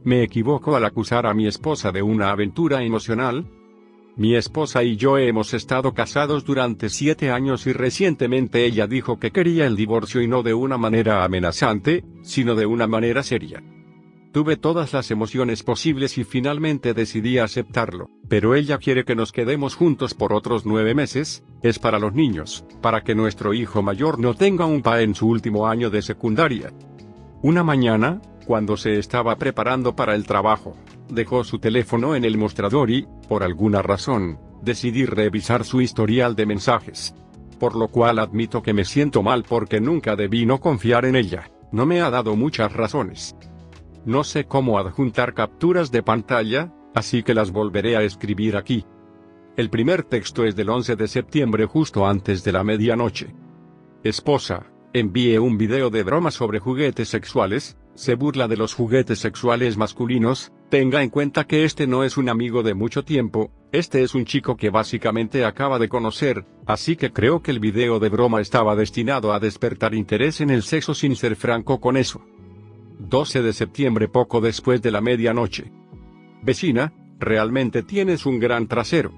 ¿Me equivoco al acusar a mi esposa de una aventura emocional? Mi esposa y yo hemos estado casados durante 7 años y recientemente ella dijo que quería el divorcio y no de una manera amenazante, sino de una manera seria. Tuve todas las emociones posibles y finalmente decidí aceptarlo, pero ella quiere que nos quedemos juntos por otros 9 meses, es para los niños, para que nuestro hijo mayor no tenga un PA en su último año de secundaria. Una mañana, cuando se estaba preparando para el trabajo, dejó su teléfono en el mostrador y, por alguna razón, decidí revisar su historial de mensajes. Por lo cual admito que me siento mal porque nunca debí no confiar en ella, no me ha dado muchas razones. No sé cómo adjuntar capturas de pantalla, así que las volveré a escribir aquí. El primer texto es del 11 de septiembre justo antes de la medianoche. Esposa, envié un video de broma sobre juguetes sexuales, se burla de los juguetes sexuales masculinos, tenga en cuenta que este no es un amigo de mucho tiempo, este es un chico que básicamente acaba de conocer, así que creo que el video de broma estaba destinado a despertar interés en el sexo sin ser franco con eso. 12 de septiembre poco después de la medianoche. Vecina, realmente tienes un gran trasero.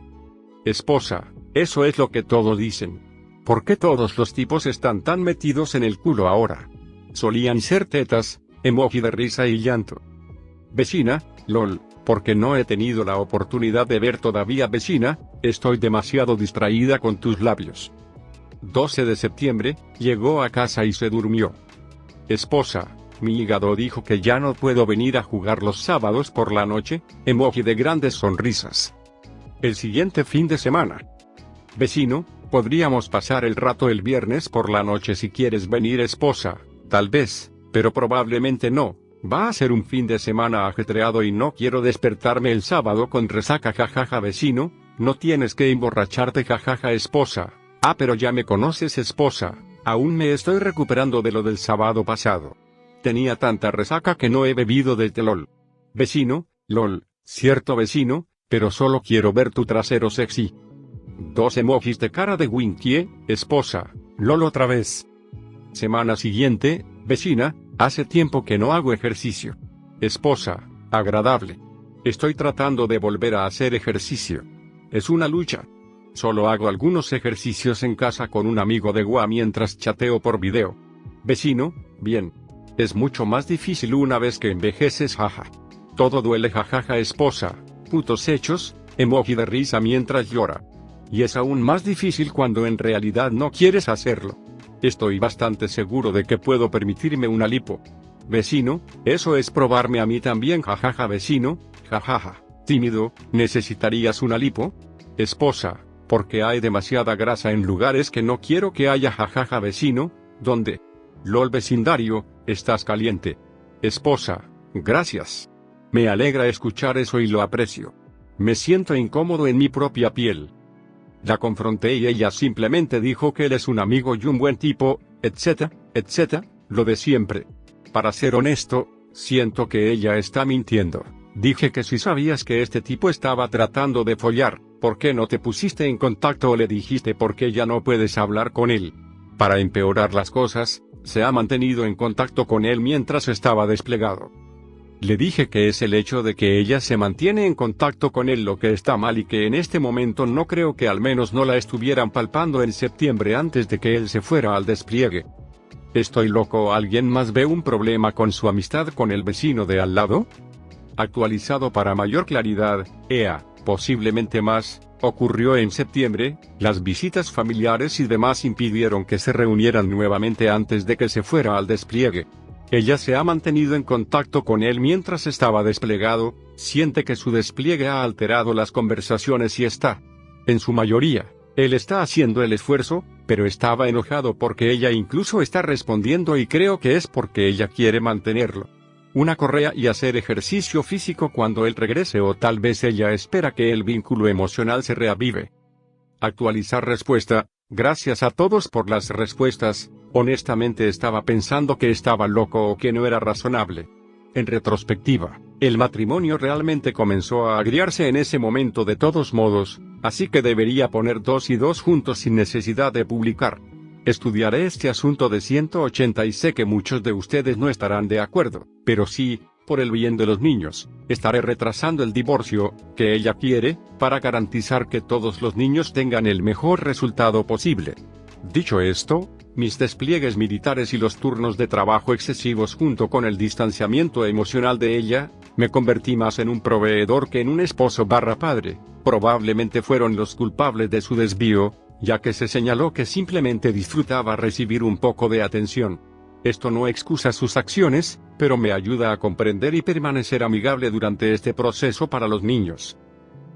Esposa, eso es lo que todos dicen. ¿Por qué todos los tipos están tan metidos en el culo ahora? Solían ser tetas, emoji de risa y llanto. Vecina, lol, porque no he tenido la oportunidad de ver todavía. Vecina, estoy demasiado distraída con tus labios. 12 de septiembre, llegó a casa y se durmió. Esposa, mi hígado dijo que ya no puedo venir a jugar los sábados por la noche, emoji de grandes sonrisas. El siguiente fin de semana. Vecino, podríamos pasar el rato el viernes por la noche si quieres venir. Esposa, tal vez, pero probablemente no, va a ser un fin de semana ajetreado y no quiero despertarme el sábado con resaca. Jajaja. Vecino, no tienes que emborracharte. Jajaja. Esposa, pero ya me conoces. Esposa, aún me estoy recuperando de lo del sábado pasado. Tenía tanta resaca que no he bebido desde LOL. Vecino, LOL, cierto vecino, pero solo quiero ver tu trasero sexy. 2 emojis de cara de Winky. Esposa, LOL otra vez. Semana siguiente, vecina, hace tiempo que no hago ejercicio. Esposa, agradable. Estoy tratando de volver a hacer ejercicio. Es una lucha. Solo hago algunos ejercicios en casa con un amigo de Gua mientras chateo por video. Vecino, bien. Es mucho más difícil una vez que envejeces. Jaja. Todo duele. Jajaja. Esposa, putos hechos, emoji de risa mientras llora. Y es aún más difícil cuando en realidad no quieres hacerlo. Estoy bastante seguro de que puedo permitirme una lipo. Vecino, eso es probarme a mí también. Jajaja. Vecino, jajaja, tímido, ¿necesitarías una lipo? Esposa, porque hay demasiada grasa en lugares que no quiero que haya. Jajaja. Vecino, ¿dónde? LOL. Vecindario, estás caliente. Esposa, gracias. Me alegra escuchar eso y lo aprecio. Me siento incómodo en mi propia piel. La confronté y ella simplemente dijo que él es un amigo y un buen tipo, etcétera, etcétera, lo de siempre. Para ser honesto, siento que ella está mintiendo. Dije que si sabías que este tipo estaba tratando de follar, ¿por qué no te pusiste en contacto o le dijiste por qué ya no puedes hablar con él? Para empeorar las cosas, se ha mantenido en contacto con él mientras estaba desplegado. Le dije que es el hecho de que ella se mantiene en contacto con él lo que está mal y que en este momento no creo que al menos no la estuvieran palpando en septiembre antes de que él se fuera al despliegue. ¿Estoy loco? ¿Alguien más ve un problema con su amistad con el vecino de al lado? Actualizado para mayor claridad, posiblemente más, ocurrió en septiembre, las visitas familiares y demás impidieron que se reunieran nuevamente antes de que se fuera al despliegue. Ella se ha mantenido en contacto con él mientras estaba desplegado, siente que su despliegue ha alterado las conversaciones y está. En su mayoría, él está haciendo el esfuerzo, pero estaba enojado porque ella incluso está respondiendo y creo que es porque ella quiere mantenerlo. Una correa y hacer ejercicio físico cuando él regrese o tal vez ella espera que el vínculo emocional se reavive. Actualizar respuesta, gracias a todos por las respuestas, honestamente estaba pensando que estaba loco o que no era razonable. En retrospectiva, el matrimonio realmente comenzó a agriarse en ese momento de todos modos, así que debería poner 2 y 2 juntos sin necesidad de publicar. Estudiaré este asunto de 180 y sé que muchos de ustedes no estarán de acuerdo, pero sí, por el bien de los niños, estaré retrasando el divorcio, que ella quiere, para garantizar que todos los niños tengan el mejor resultado posible. Dicho esto, mis despliegues militares y los turnos de trabajo excesivos junto con el distanciamiento emocional de ella, me convertí más en un proveedor que en un esposo/padre. Probablemente fueron los culpables de su desvío, ya que se señaló que simplemente disfrutaba recibir un poco de atención. Esto no excusa sus acciones, pero me ayuda a comprender y permanecer amigable durante este proceso para los niños.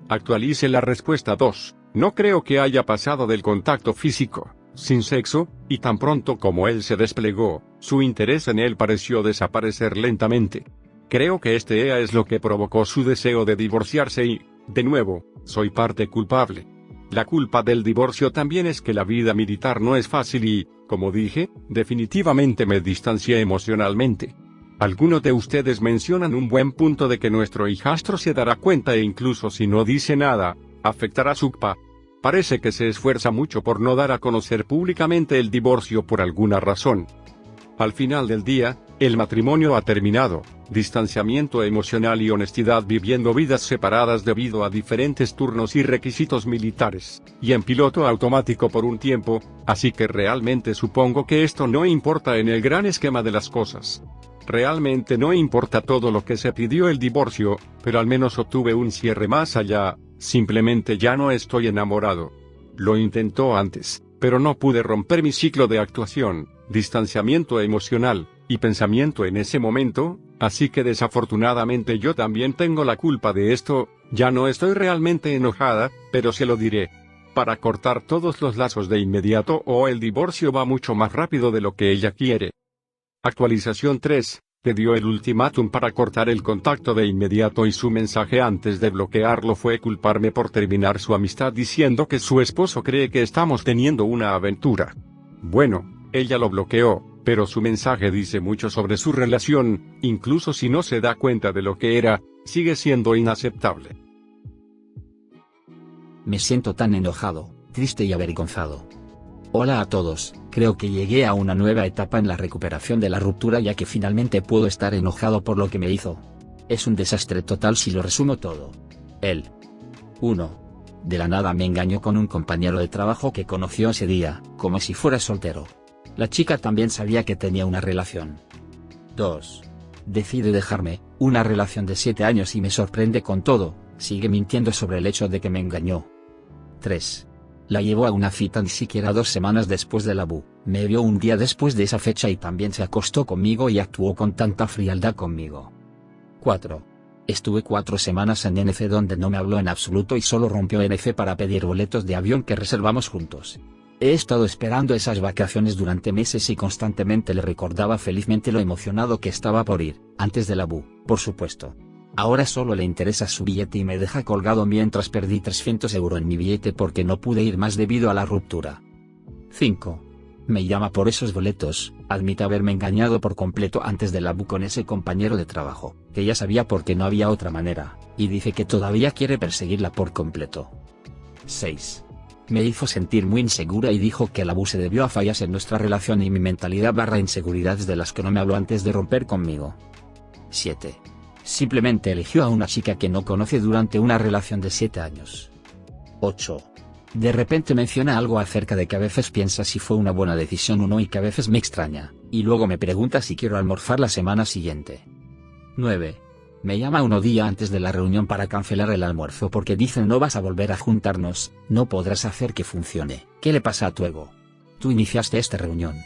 Actualice la respuesta 2. No creo que haya pasado del contacto físico, sin sexo, y tan pronto como él se desplegó, su interés en él pareció desaparecer lentamente. Creo que este es lo que provocó su deseo de divorciarse y, de nuevo, soy parte culpable. La culpa del divorcio también es que la vida militar no es fácil y, como dije, definitivamente me distancié emocionalmente. Algunos de ustedes mencionan un buen punto de que nuestro hijastro se dará cuenta e incluso si no dice nada, afectará su PA. Parece que se esfuerza mucho por no dar a conocer públicamente el divorcio por alguna razón. Al final del día, el matrimonio ha terminado, distanciamiento emocional y honestidad viviendo vidas separadas debido a diferentes turnos y requisitos militares, y en piloto automático por un tiempo, así que realmente supongo que esto no importa en el gran esquema de las cosas. Realmente no importa todo lo que se pidió el divorcio, pero al menos obtuve un cierre más allá, simplemente ya no estoy enamorado. Lo intentó antes, pero no pude romper mi ciclo de actuación, distanciamiento emocional, y pensamiento en ese momento, así que desafortunadamente yo también tengo la culpa de esto. Ya no estoy realmente enojada, pero se lo diré. Para cortar todos los lazos de inmediato o el divorcio va mucho más rápido de lo que ella quiere. Actualización 3. Le dio el ultimátum para cortar el contacto de inmediato y su mensaje antes de bloquearlo fue culparme por terminar su amistad diciendo que su esposo cree que estamos teniendo una aventura. Bueno, ella lo bloqueó, pero su mensaje dice mucho sobre su relación, incluso si no se da cuenta de lo que era, sigue siendo inaceptable. Me siento tan enojado, triste y avergonzado. Hola a todos, creo que llegué a una nueva etapa en la recuperación de la ruptura ya que finalmente puedo estar enojado por lo que me hizo. Es un desastre total si lo resumo todo. Él. 1. De la nada me engañó con un compañero de trabajo que conoció ese día, como si fuera soltero. La chica también sabía que tenía una relación. 2. Decide dejarme, una relación de 7 años y me sorprende con todo, sigue mintiendo sobre el hecho de que me engañó. 3. La llevó a una cita ni siquiera 2 semanas después de la BU, me vio un día después de esa fecha y también se acostó conmigo y actuó con tanta frialdad conmigo. 4. Estuve 4 semanas en NF donde no me habló en absoluto y solo rompió NF para pedir boletos de avión que reservamos juntos. He estado esperando esas vacaciones durante meses y constantemente le recordaba felizmente lo emocionado que estaba por ir, antes de la BU, por supuesto. Ahora solo le interesa su billete y me deja colgado mientras perdí 300 € en mi billete porque no pude ir más debido a la ruptura. 5. Me llama por esos boletos, admite haberme engañado por completo antes de la BU con ese compañero de trabajo, que ya sabía porque no había otra manera, y dice que todavía quiere perseguirla por completo. 6. Me hizo sentir muy insegura y dijo que la BU se debió a fallas en nuestra relación y mi mentalidad / inseguridades de las que no me habló antes de romper conmigo. 7. Simplemente eligió a una chica que no conoce durante una relación de 7 años. 8. De repente menciona algo acerca de que a veces piensa si fue una buena decisión o no y que a veces me extraña, y luego me pregunta si quiero almorzar la semana siguiente. 9. Me llama un día antes de la reunión para cancelar el almuerzo porque dice no vas a volver a juntarnos, no podrás hacer que funcione. ¿Qué le pasa a tu ego? Tú iniciaste esta reunión.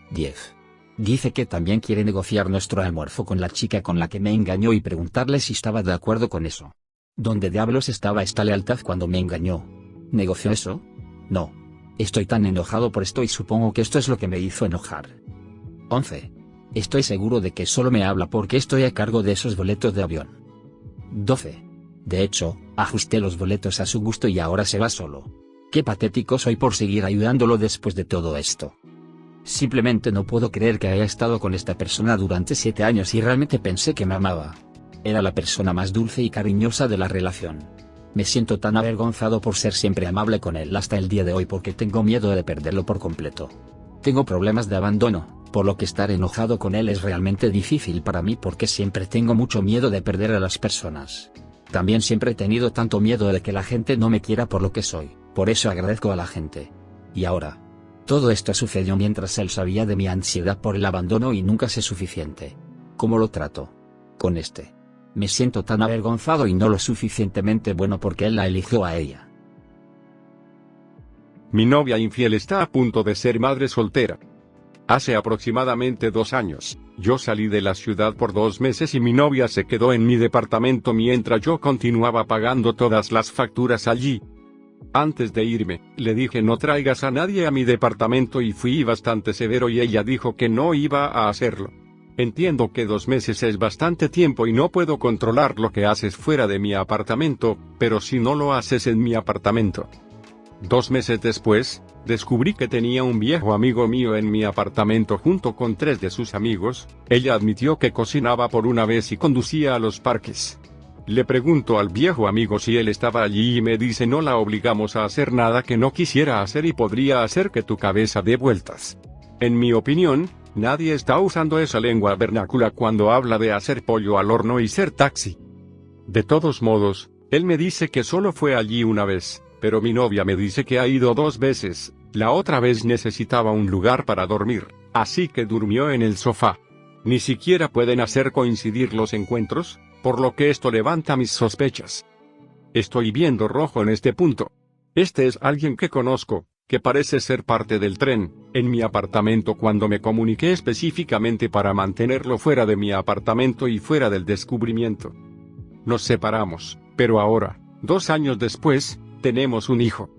10. Dice que también quiere negociar nuestro almuerzo con la chica con la que me engañó y preguntarle si estaba de acuerdo con eso. ¿Dónde diablos estaba esta lealtad cuando me engañó? ¿Negoció eso? No. Estoy tan enojado por esto y supongo que esto es lo que me hizo enojar. 11. Estoy seguro de que solo me habla porque estoy a cargo de esos boletos de avión. 12. De hecho, ajusté los boletos a su gusto y ahora se va solo. Qué patético soy por seguir ayudándolo después de todo esto. Simplemente no puedo creer que haya estado con esta persona durante 7 años y realmente pensé que me amaba. Era la persona más dulce y cariñosa de la relación. Me siento tan avergonzado por ser siempre amable con él hasta el día de hoy porque tengo miedo de perderlo por completo. Tengo problemas de abandono, por lo que estar enojado con él es realmente difícil para mí porque siempre tengo mucho miedo de perder a las personas. También siempre he tenido tanto miedo de que la gente no me quiera por lo que soy, por eso agradezco a la gente. Y ahora. Todo esto sucedió mientras él sabía de mi ansiedad por el abandono y nunca sé suficiente. ¿Cómo lo trato? Con este. Me siento tan avergonzado y no lo suficientemente bueno porque él la eligió a ella. Mi novia infiel está a punto de ser madre soltera. Hace aproximadamente 2 años, yo salí de la ciudad por 2 meses y mi novia se quedó en mi departamento mientras yo continuaba pagando todas las facturas allí. Antes de irme, le dije no traigas a nadie a mi departamento y fui bastante severo y ella dijo que no iba a hacerlo. Entiendo que 2 meses es bastante tiempo y no puedo controlar lo que haces fuera de mi apartamento, pero si no lo haces en mi apartamento. 2 meses después, descubrí que tenía un viejo amigo mío en mi apartamento junto con 3 de sus amigos. Ella admitió que cocinaba por una vez y conducía a los parques. Le pregunto al viejo amigo si él estaba allí y me dice no la obligamos a hacer nada que no quisiera hacer y podría hacer que tu cabeza dé vueltas. En mi opinión, nadie está usando esa lengua vernácula cuando habla de hacer pollo al horno y ser taxi. De todos modos, él me dice que solo fue allí una vez, pero mi novia me dice que ha ido 2 veces, la otra vez necesitaba un lugar para dormir, así que durmió en el sofá. Ni siquiera pueden hacer coincidir los encuentros, por lo que esto levanta mis sospechas. Estoy viendo rojo en este punto. Este es alguien que conozco, que parece ser parte del tren, en mi apartamento cuando me comuniqué específicamente para mantenerlo fuera de mi apartamento y fuera del descubrimiento. Nos separamos, pero ahora, 2 años después, tenemos un hijo.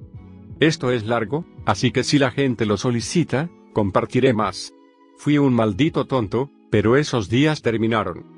Esto es largo, así que si la gente lo solicita, compartiré más. Fui un maldito tonto, pero esos días terminaron.